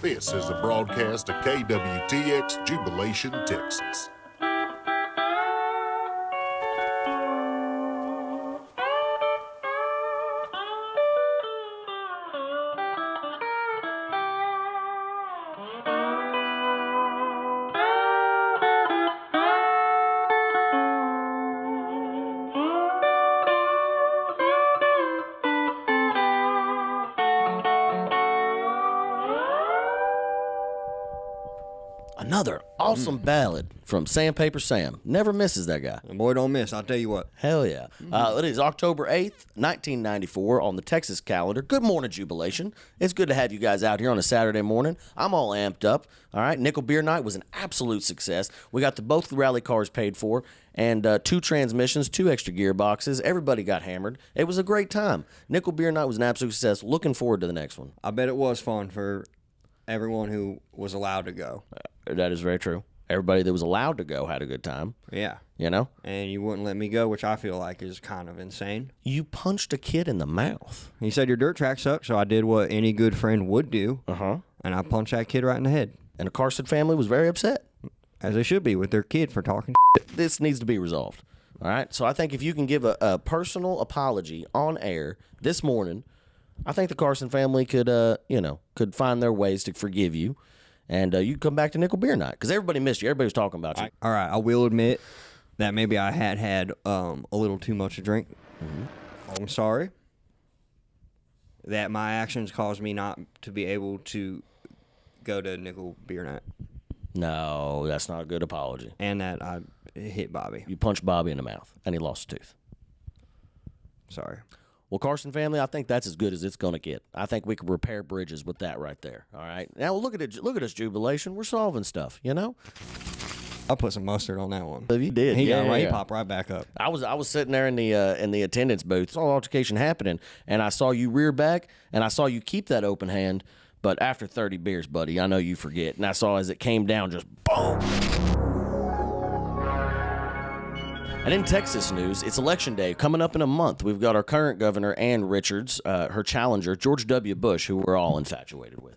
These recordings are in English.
This is a broadcast of KWTX Jubilation, Texas. Another awesome ballad from Sandpaper Sam. Never misses that guy. The boy don't miss, I'll tell you what. Hell yeah. It is October 8th, 1994 on the Texas calendar. Good morning, Jubilation. It's good to have you guys out here on a Saturday morning. I'm all amped up. All right, Nickel Beer Night was an absolute success. We got both the rally cars paid for and 2 transmissions, 2 extra gearboxes. Everybody got hammered. It was a great time. Nickel Beer Night was an absolute success. Looking forward to the next one. I bet it was fun for everyone who was allowed to go. That is very true. Everybody that was allowed to go had a good time. Yeah. You know? And you wouldn't let me go, which I feel like is kind of insane. You punched a kid in the mouth. He said your dirt track sucked, so I did what any good friend would do. And I punched that kid right in the head. And the Carson family was very upset. As they should be with their kid for talking shit. This needs to be resolved. All right? So I think if you can give a personal apology on air this morning, I think the Carson family could find their ways to forgive you. And you come back to Nickel Beer Night because everybody missed you. Everybody was talking about you. All right, I will admit that maybe I had a little too much to drink. I'm sorry that my actions caused me not to be able to go to Nickel Beer Night. No, that's not a good apology. And that I hit Bobby. You punched Bobby in the mouth, and he lost a tooth. Sorry. Well, Carson family, I think that's as good as it's going to get. I think we can repair bridges with that right there. All right. Now look at it. Look at us, Jubilation. We're solving stuff. You know. I put some mustard on that one. You did. He popped right back up. I was sitting there in the attendance booth, saw altercation happening, and I saw you rear back, and I saw you keep that open hand. But after 30 beers, buddy, I know you forget. And I saw as it came down, just boom. And in Texas news, it's Election Day coming up in a month. We've got our current governor, Ann Richards, her challenger, George W. Bush, who we're all infatuated with.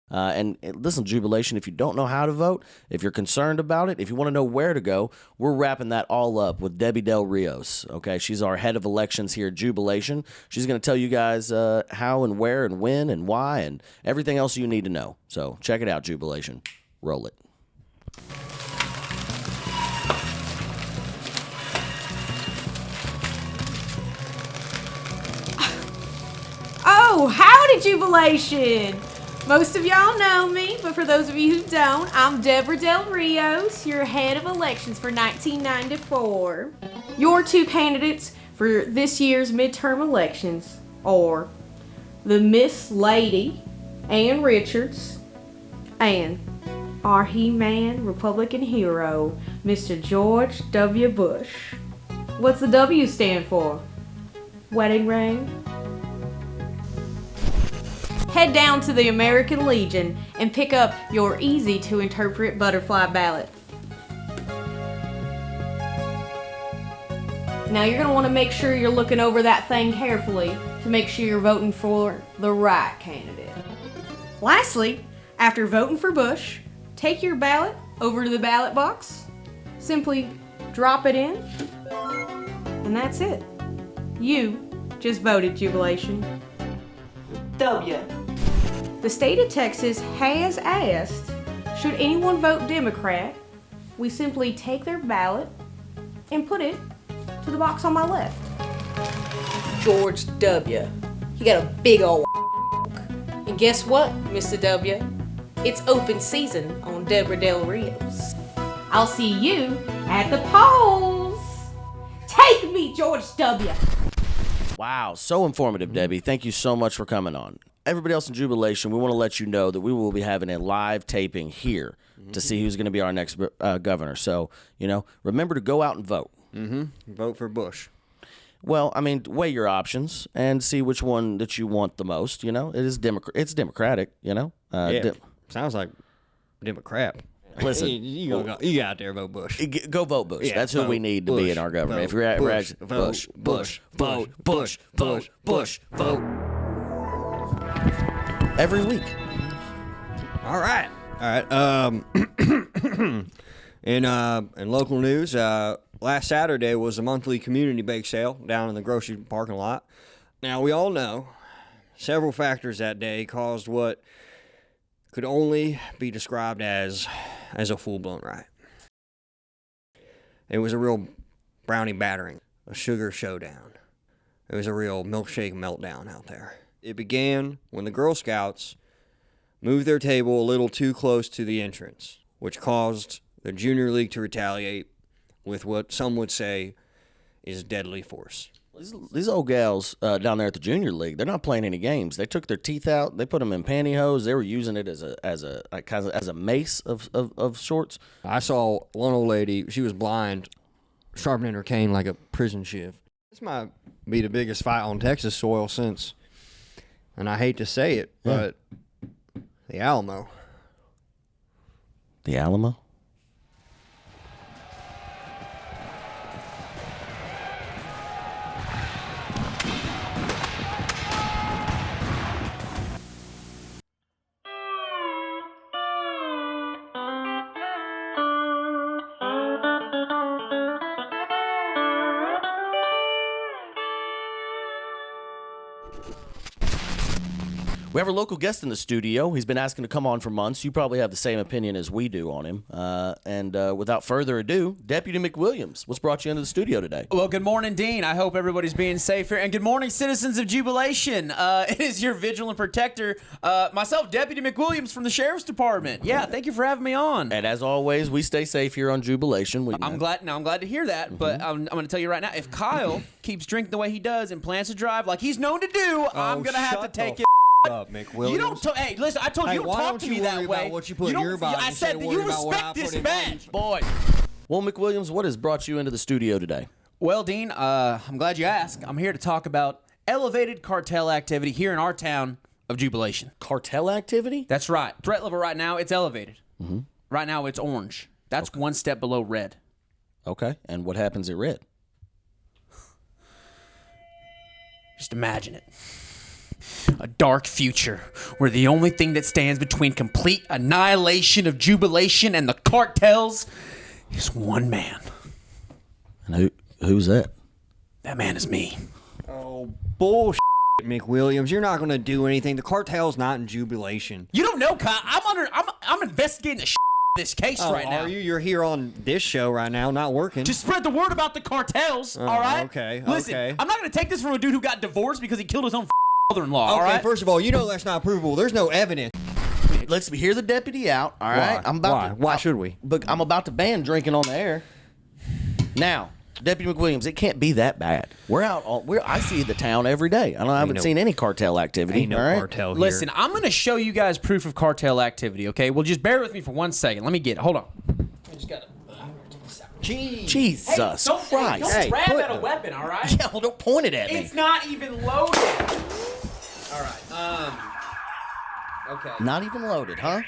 And listen, Jubilation, if you don't know how to vote, if you're concerned about it, if you want to know where to go, we're wrapping that all up with Debbie Del Rios. Okay, she's our head of elections here at Jubilation. She's going to tell you guys how and where and when and why and everything else you need to know. So check it out, Jubilation. Roll it. Oh, howdy, Jubilation! Most of y'all know me, but for those of you who don't, I'm Deborah Del Rios, your head of elections for 1994. Your 2 candidates for this year's midterm elections are the Miss Lady, Ann Richards, and our He-Man Republican hero, Mr. George W. Bush. What's the W stand for? Wedding ring? Head down to the American Legion and pick up your easy-to-interpret butterfly ballot. Now you're going to want to make sure you're looking over that thing carefully to make sure you're voting for the right candidate. Lastly, after voting for Bush, take your ballot over to the ballot box, simply drop it in, and that's it. You just voted, Jubilation. W. The state of Texas has asked, should anyone vote Democrat, we simply take their ballot and put it to the box on my left. George W. You got a big old and guess what, Mr. W? It's open season on Deborah Del Rios. I'll see you at the polls. Take me, George W. Wow, so informative, Debbie. Thank you so much for coming on. Everybody else in Jubilation, we want to let you know that we will be having a live taping here to see who's going to be our next governor. So, remember to go out and vote. Vote for Bush. Well, I mean, weigh your options and see which one that you want the most. It's democratic. Sounds like Democrat. Listen, you go out there and vote Bush. Go vote Bush. Yeah, That's who we need to be in our government. If you're at Bush, vote every week. All right. In local news, last Saturday was a monthly community bake sale down in the grocery parking lot. Now, we all know several factors that day caused what could only be described as a full-blown riot. It was a real brownie battering, a sugar showdown. It was a real milkshake meltdown out there. It began when the Girl Scouts moved their table a little too close to the entrance, which caused the Junior League to retaliate with what some would say is deadly force. These old gals down there at the Junior League, they're not playing any games. They took their teeth out. They put them in pantyhose. They were using it as a mace of sorts. I saw one old lady. She was blind, sharpening her cane like a prison shiv. This might be the biggest fight on Texas soil since, and I hate to say it, but the Alamo. The Alamo? We have our local guest in the studio. He's been asking to come on for months. You probably have the same opinion as we do on him. And without further ado, Deputy McWilliams, what's brought you into the studio today? Well, good morning, Dean. I hope everybody's being safe here. And good morning, citizens of Jubilation. It is your vigilant protector, myself, Deputy McWilliams from the Sheriff's Department. Yeah, thank you for having me on. And as always, we stay safe here on Jubilation. I'm glad to hear that. But I'm going to tell you right now, if Kyle keeps drinking the way he does and plans to drive like he's known to do, I'm going to have to take it. Up, McWilliams. You don't. Hey, listen. I told you, don't talk to me that way. What you put in your body? I said that you respect this man, boy. Well, McWilliams, what has brought you into the studio today? Well, Dean, I'm glad you asked. I'm here to talk about elevated cartel activity here in our town of Jubilation. Cartel activity? That's right. Threat level right now, it's elevated. Mm-hmm. Right now, it's orange. That's one step below red. Okay. And what happens at red? Just imagine it. A dark future where the only thing that stands between complete annihilation of Jubilation and the cartels is one man. And who's that? That man is me. Oh, bullshit, McWilliams. You're not going to do anything. The cartel's not in Jubilation. You don't know, Kyle. I'm investigating the this case right now. Are you? You're here on this show right now, not working. Just spread the word about the cartels, all right? Okay, Listen, okay. I'm not going to take this from a dude who got divorced because he killed his own mother-in-law, Okay, all right? first of all, you know that's not provable. There's no evidence. Let's hear the deputy out, all right? Why should we? But I'm about to ban drinking on the air. Now, Deputy McWilliams, it can't be that bad. I see the town every day. I haven't seen any cartel activity. Ain't no cartel here. Listen, I'm going to show you guys proof of cartel activity, okay? Well, just bear with me for 1 second. Let me get it. Hold on. I just got to... Jesus Christ. Don't grab at a weapon, all right? Yeah, well, don't point it at me. It's not even loaded. All right. Okay. Not even loaded, huh?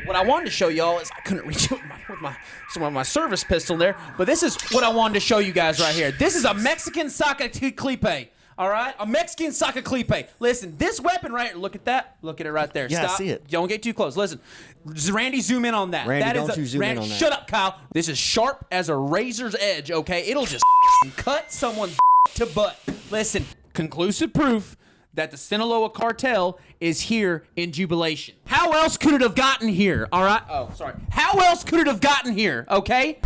What I wanted to show y'all is I couldn't reach it with my service pistol there, but this is what I wanted to show you guys right here. This is a Mexican sacaclipe. All right, a Mexican sacaclipe. Listen, this weapon right here. Look at that. Look at it right there. Yeah, Stop. I see it. Don't get too close. Listen, Randy, zoom in on that. Randy, don't you zoom in on that. Shut up, Kyle. This is sharp as a razor's edge. Okay, it'll just cut someone's to butt. Listen, conclusive proof that the Sinaloa cartel is here in Jubilation. How else could it have gotten here? All right. Oh, sorry. How else could it have gotten here? Okay.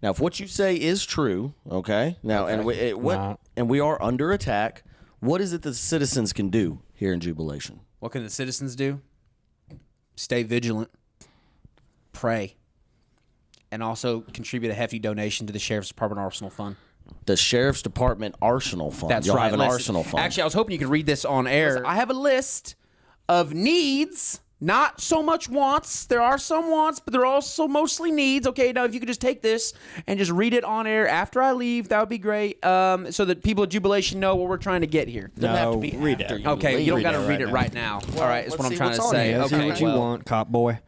Now, if what you say is true, okay. Now, Okay. And we are under attack. What is it that the citizens can do here in Jubilation? What can the citizens do? Stay vigilant, pray, and also contribute a hefty donation to the Sheriff's Department Arsenal Fund. The Sheriff's Department Arsenal Fund. That's Y'all right. have an Listen, Arsenal Fund. Actually, I was hoping you could read this on air. I have a list of needs, not so much wants. There are some wants, but there are also mostly needs. Okay, now if you could just take this and just read it on air after I leave, that would be great. So that people at Jubilation know what we're trying to get here. Doesn't have to be read after it. you Okay, leave. you don't got to Read read it it right now. All right, that's let's what I'm see trying what's to on say. here. See Okay, what you want, cop boy.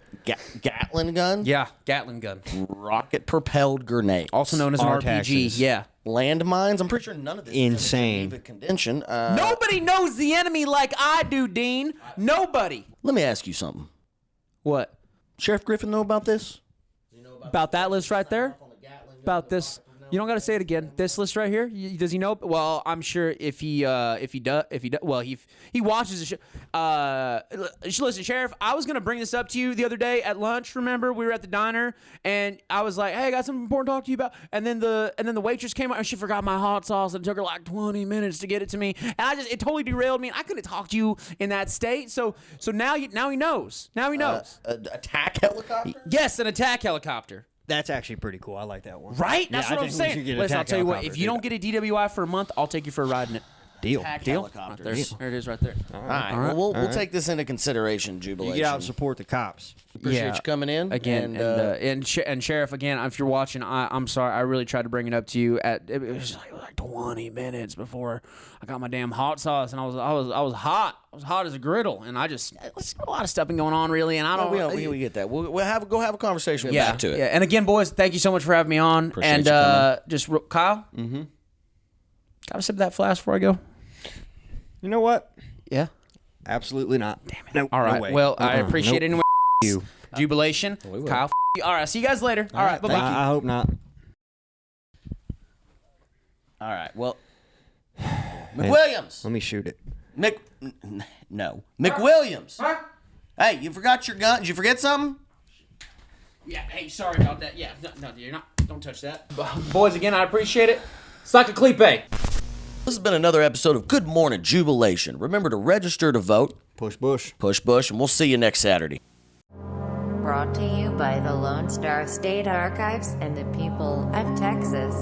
Gatling gun? Yeah, Gatling gun, Rocket-propelled grenade. also known as an RPG. Taxes. Yeah. Landmines? I'm pretty sure none of this Insane. is in contention. Nobody knows the enemy like I do, Dean. Nobody. Let me ask you something. What? Sheriff Griffin know about this? About that list right there? About this? You don't got to say it again. This list right here. Does he know? Well, I'm sure if he does, well, he watches the show. Listen, Sheriff, I was gonna bring this up to you the other day at lunch. Remember, we were at the diner, and I was like, "Hey, I got something important to talk to you about." And then the waitress came out, and she forgot my hot sauce, and it took her like 20 minutes to get it to me. And it totally derailed me. And I couldn't talk to you in that state. So now he knows. Now he knows. Attack helicopter? Yes, an attack helicopter. That's actually pretty cool. I like that one. Right? That's Yeah, what I I'm think we should saying. get Listen, I'll attack tell you what. helicopter, If you don't get a DWI for a month, I'll take you for a ride in it. Deal. Attack Deal? helicopter. There it is right there. All right. Well, we'll take this into consideration, You Jubilation. get out and support the cops. Appreciate you coming in. Again, and Sheriff, again, if you're watching, I'm sorry. I really tried to bring it up to you it was like 20 minutes before I got my damn hot sauce, and I was hot. I was hot as a griddle, and there's a lot of stuff been going on, really, and I don't. we get that. We'll have a conversation. Yeah, back to it. yeah. And again, boys, thank you so much for having me on. Appreciate and you coming. just Kyle, got to sip that flask before I go. You know what? Yeah. Absolutely not. Damn it. No. All right. No way. Well, I appreciate it anyway. You. Jubilation. Kyle. All right. See you guys later. All right. Bye bye. I hope not. All right. Well, McWilliams. Let me shoot it. McWilliams. Hey, you forgot your gun. Did you forget something? Yeah. Hey, sorry about that. Yeah. No, you're not. Don't touch that. Boys, again, I appreciate it. Saka Klipe. This has been another episode of Good Morning Jubilation. Remember to register to vote. Push Bush. Push Bush, and we'll see you next Saturday. Brought to you by the Lone Star State Archives and the people of Texas.